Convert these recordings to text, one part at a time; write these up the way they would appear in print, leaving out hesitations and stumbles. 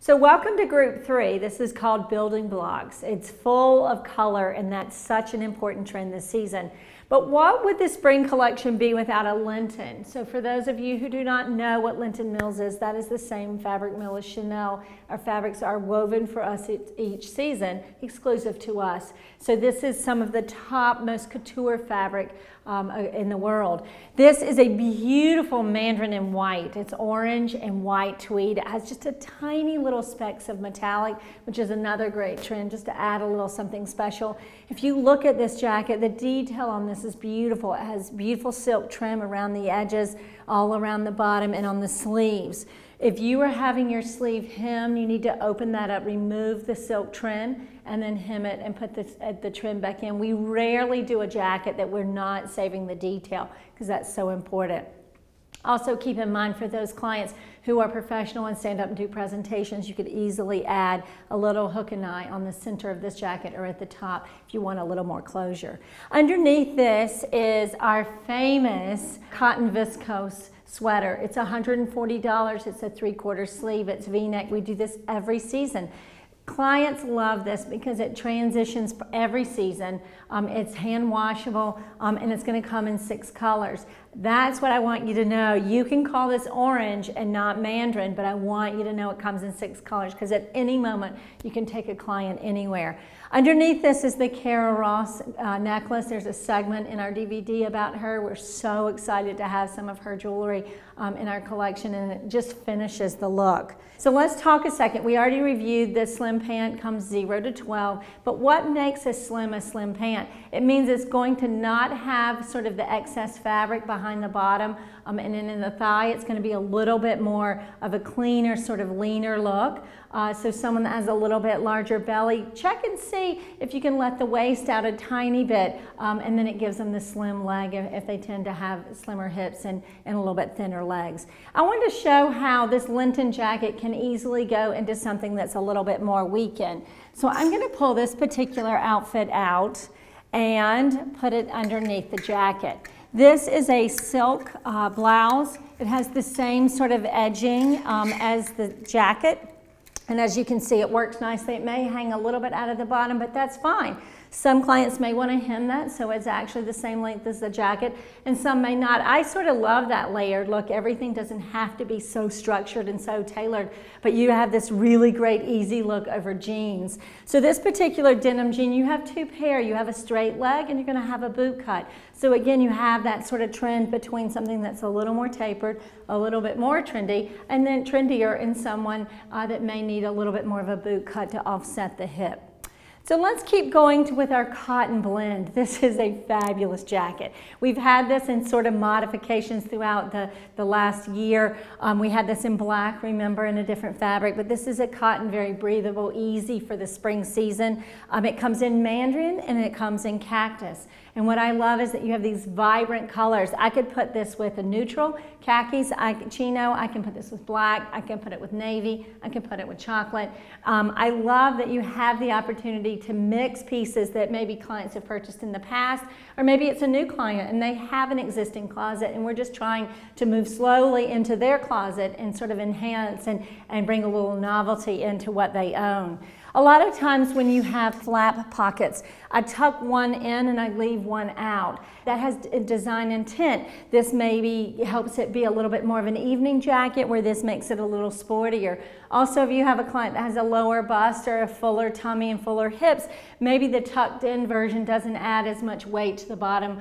So welcome to group 3. This is called building blocks. It's full of color, and that's such an important trend this season. But what would the spring collection be without a Linton? So for those of you who do not know what Linton Mills is, that is the same fabric mill as Chanel. Our fabrics are woven for us each season, exclusive to us. So this is some of the top, most couture fabric in the world. This is a beautiful mandarin in white. It's orange and white tweed. It has just a tiny little specks of metallic, which is another great trend, just to add a little something special. If you look at this jacket, the detail on this is beautiful. It has beautiful silk trim around the edges, all around the bottom and on the sleeves. If you are having your sleeve hemmed, you need to open that up, remove the silk trim, and then hem it and put the trim back in. We rarely do a jacket that we're not saving the detail because that's so important. Also keep in mind for those clients who are professional and stand up and do presentations, you could easily add a little hook and eye on the center of this jacket or at the top if you want a little more closure. Underneath this is our famous cotton viscose sweater. It's $140. It's a 3/4 sleeve. It's V-neck. We do this every season. Clients love this because it transitions every season. It's hand washable and it's going to come in 6 colors. That's what I want you to know. You can call this orange and not mandarin, but I want you to know it comes in 6 colors because at any moment you can take a client anywhere. Underneath this is the Cara Ross necklace. There's a segment in our DVD about her. We're so excited to have some of her jewelry in our collection, and it just finishes the look. So let's talk a second. We already reviewed the slim pant, comes 0 to 12, but what makes a slim pant? It means it's going to not have sort of the excess fabric behind the bottom, and then in the thigh it's going to be a little bit more of a cleaner, sort of leaner look. So someone that has a little bit larger belly, check and see if you can let the waist out a tiny bit, and then it gives them the slim leg if they tend to have slimmer hips and a little bit thinner legs. I wanted to show how this Linton jacket can easily go into something that's a little bit more weekend. So I'm going to pull this particular outfit out and put it underneath the jacket. This is a silk blouse. It has the same sort of edging as the jacket. And as you can see, it works nicely. It may hang a little bit out of the bottom, but that's fine. Some clients may want to hem that so it's actually the same length as the jacket, and some may not. I sort of love that layered look. Everything doesn't have to be so structured and so tailored, but you have this really great easy look over jeans. So this particular denim jean, you have 2 pair. You have a straight leg and you're going to have a boot cut. So again, you have that sort of trend between something that's a little more tapered, a little bit more trendy, and then trendier in someone that may need a little bit more of a boot cut to offset the hip. So let's keep going with our cotton blend. This is a fabulous jacket. We've had this in sort of modifications throughout the last year. We had this in black, remember, in a different fabric, but this is a cotton, very breathable, easy for the spring season. It comes in mandarin and it comes in cactus. And what I love is that you have these vibrant colors. I could put this with a neutral, khakis, chino. I can put this with black. I can put it with navy. I can put it with chocolate. I love that you have the opportunity to mix pieces that maybe clients have purchased in the past, or maybe it's a new client and they have an existing closet and we're just trying to move slowly into their closet and sort of enhance and bring a little novelty into what they own. A lot of times when you have flap pockets, I tuck one in and I leave one out. That has design intent. This maybe helps it be a little bit more of an evening jacket, where this makes it a little sportier. Also, if you have a client that has a lower bust or a fuller tummy and fuller hips, maybe the tucked in version doesn't add as much weight to the bottom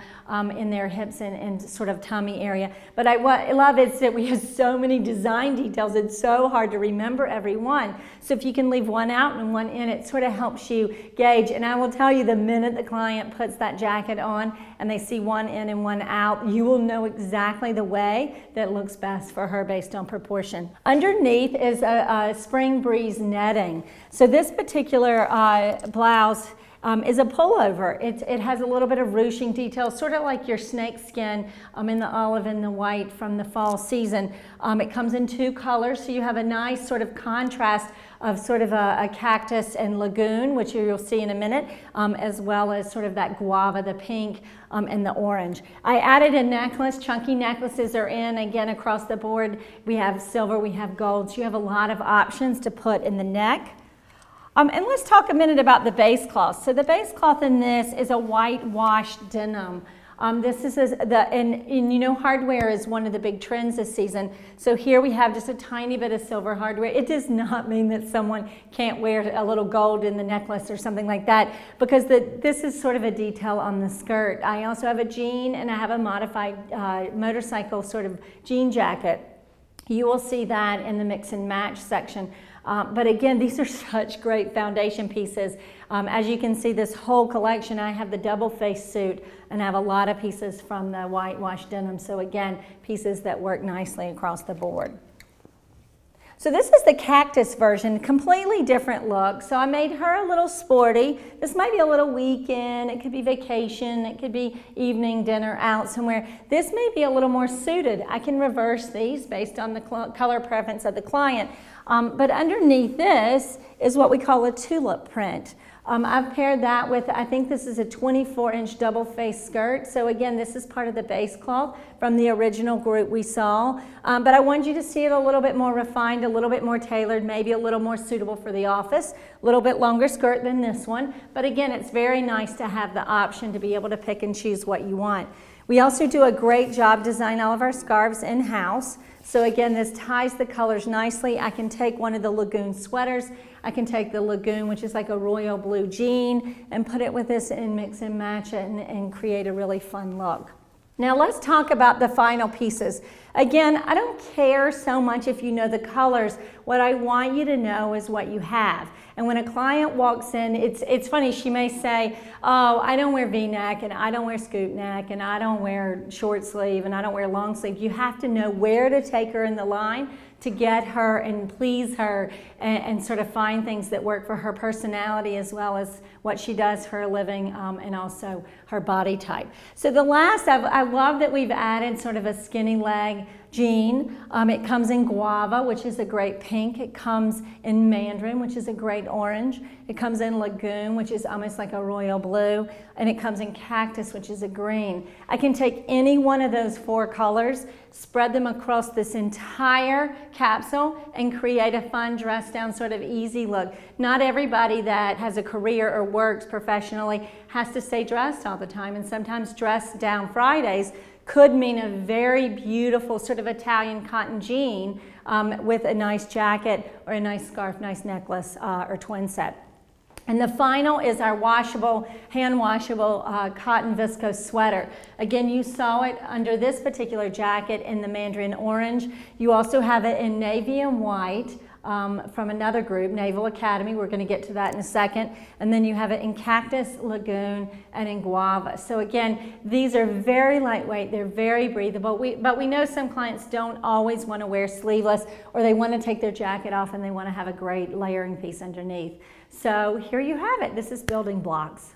in their hips and sort of tummy area. But what I love is that we have so many design details. It's so hard to remember every one. So if you can leave one out and one in, it sort of helps you gauge. And I will tell you, the minute the client puts that jacket on and they see one in and one out, you will know exactly the way that looks best for her based on proportion. Underneath is a spring breeze netting. So this particular blouse is a pullover. It has a little bit of ruching detail, sort of like your snake skin in the olive and the white from the fall season. It comes in 2 colors, so you have a nice sort of contrast of sort of a cactus and lagoon, which you'll see in a minute, as well as sort of that guava, the pink, and the orange. I added a necklace. Chunky necklaces are in, again, across the board. We have silver, we have gold, so you have a lot of options to put in the neck. And let's talk a minute about the base cloth. So the base cloth in this is a whitewashed denim. This is and you know, hardware is one of the big trends this season. So here we have just a tiny bit of silver hardware. It does not mean that someone can't wear a little gold in the necklace or something like that, because this is sort of a detail on the skirt. I also have a jean, and I have a modified motorcycle sort of jean jacket. You will see that in the mix and match section. But again, these are such great foundation pieces. As you can see, this whole collection, I have the double face suit, and I have a lot of pieces from the whitewash denim. So again, pieces that work nicely across the board. So this is the cactus version, completely different look. So I made her a little sporty. This might be a little weekend, it could be vacation, it could be evening dinner out somewhere. This may be a little more suited. I can reverse these based on the color preference of the client. But underneath this is what we call a tulip print. I've paired that with, I think this is a 24-inch double face skirt. So again, this is part of the base cloth from the original group we saw. But I wanted you to see it a little bit more refined, a little bit more tailored, maybe a little more suitable for the office. A little bit longer skirt than this one. But again, it's very nice to have the option to be able to pick and choose what you want. We also do a great job designing all of our scarves in-house. So again, this ties the colors nicely. I can take one of the lagoon sweaters. I can take the lagoon, which is like a royal blue jean, and put it with this and mix and match it and create a really fun look. Now let's talk about the final pieces. Again, I don't care so much if you know the colors. What I want you to know is what you have. And when a client walks in, it's funny, she may say, oh, I don't wear V-neck, and I don't wear scoop neck, and I don't wear short sleeve, and I don't wear long sleeve. You have to know where to take her in the line to get her and please her and sort of find things that work for her personality as well as what she does for a living and also her body type. So the last, I love that we've added sort of a skinny leg jean. It comes in guava, which is a great pink. It comes in mandarin, which is a great orange. It comes in lagoon, which is almost like a royal blue. And it comes in cactus, which is a green. I can take any one of those 4 colors, spread them across this entire capsule, and create a fun dress down sort of easy look. Not everybody that has a career or works professionally has to stay dressed all the time, and sometimes dress down Fridays could mean a very beautiful sort of Italian cotton jean with a nice jacket or a nice scarf, nice necklace or twin set. And the final is our washable, hand washable cotton viscose sweater. Again, you saw it under this particular jacket in the mandarin orange. You also have it in navy and white from another group, Naval Academy. We're going to get to that in a second. And then you have it in cactus, lagoon, and in guava. So again, these are very lightweight. They're very breathable. But we know some clients don't always want to wear sleeveless, or they want to take their jacket off and they want to have a great layering piece underneath. So here you have it. This is Building Blocks.